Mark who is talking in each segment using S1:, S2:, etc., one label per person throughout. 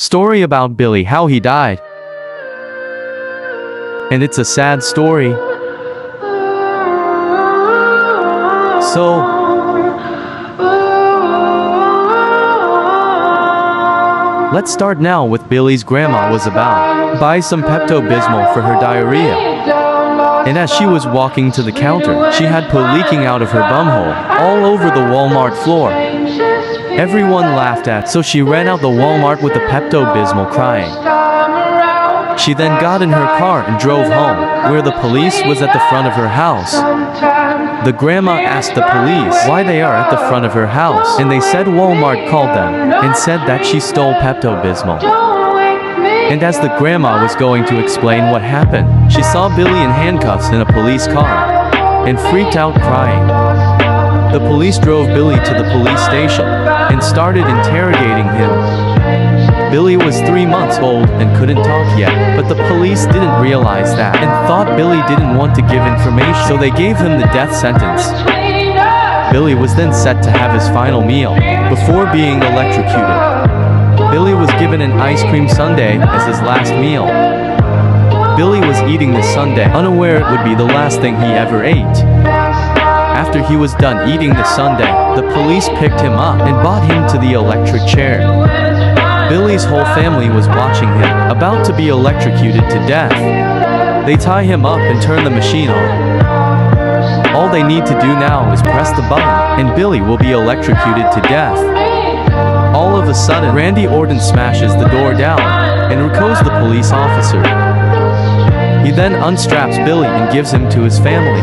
S1: Story about Billy, how he died. And it's a sad story. So, let's start now with Billy's grandma was about buy some Pepto-Bismol for her diarrhea. And as she was walking to the counter, she had poo leaking out of her bumhole all over the Walmart floor. Everyone laughed at, so she ran out the Walmart with the Pepto-Bismol crying. She then got in her car and drove home, where the police was at the front of her house. The grandma asked the police why they are at the front of her house, and they said Walmart called them and said that she stole Pepto-Bismol. And as the grandma was going to explain what happened, she saw Billy in handcuffs in a police car and freaked out crying. The police drove Billy to the police station and started interrogating him. Billy was 3 months old and couldn't talk yet, but the police didn't realize that and thought Billy didn't want to give information, so they gave him the death sentence. Billy was then set to have his final meal before being electrocuted. Billy was given an ice cream sundae as his last meal. Billy was eating the sundae, unaware it would be the last thing he ever ate. After he was done eating the sundae, the police picked him up and brought him to the electric chair. Billy's whole family was watching him, about to be electrocuted to death. They tie him up and turn the machine on. All they need to do now is press the button, and Billy will be electrocuted to death. All of a sudden, Randy Orton smashes the door down and recalls the police officer. He then unstraps Billy and gives him to his family.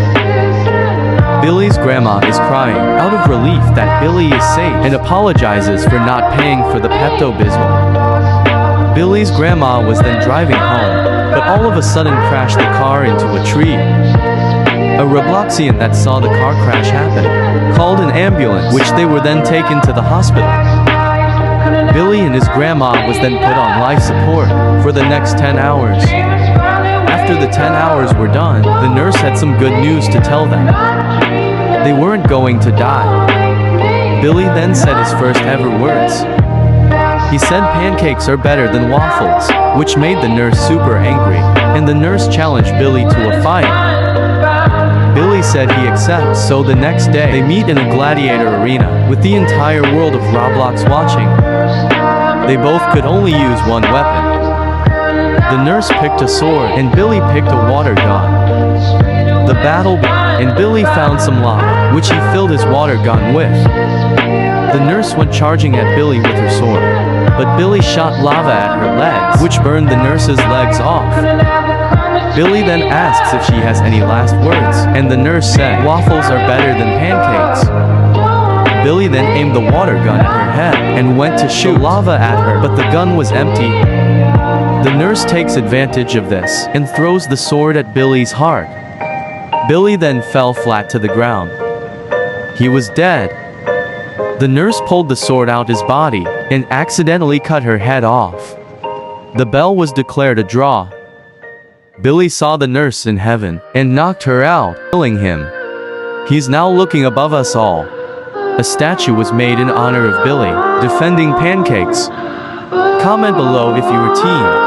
S1: Billy's grandma is crying out of relief that Billy is safe and apologizes for not paying for the Pepto-Bismol. Billy's grandma was then driving home, but all of a sudden crashed the car into a tree. A Robloxian that saw the car crash happen called an ambulance, which they were then taken to the hospital. Billy and his grandma was then put on life support for the next 10 hours. After the 10 hours were done, the nurse had some good news to tell them. They weren't going to die. Billy then said his first ever words. He said pancakes are better than waffles, which made the nurse super angry, and the nurse challenged Billy to a fight. Billy said he accepts, so the next day they meet in a gladiator arena with the entire world of Roblox watching. They both could only use one weapon. The nurse picked a sword and Billy picked a water gun. The battle began and Billy found some lava, which he filled his water gun with. The nurse went charging at Billy with her sword, but Billy shot lava at her legs, which burned the nurse's legs off. Billy then asks if she has any last words, and the nurse said waffles are better than pancakes. Billy then aimed the water gun at her head and went to shoot lava at her, but the gun was empty. The nurse takes advantage of this and throws the sword at Billy's heart. Billy then fell flat to the ground. He was dead. The nurse pulled the sword out his body and accidentally cut her head off. The bell was declared a draw. Billy saw the nurse in heaven and knocked her out, killing him. He's now looking above us all. A statue was made in honor of Billy, defending pancakes. Comment below if you were team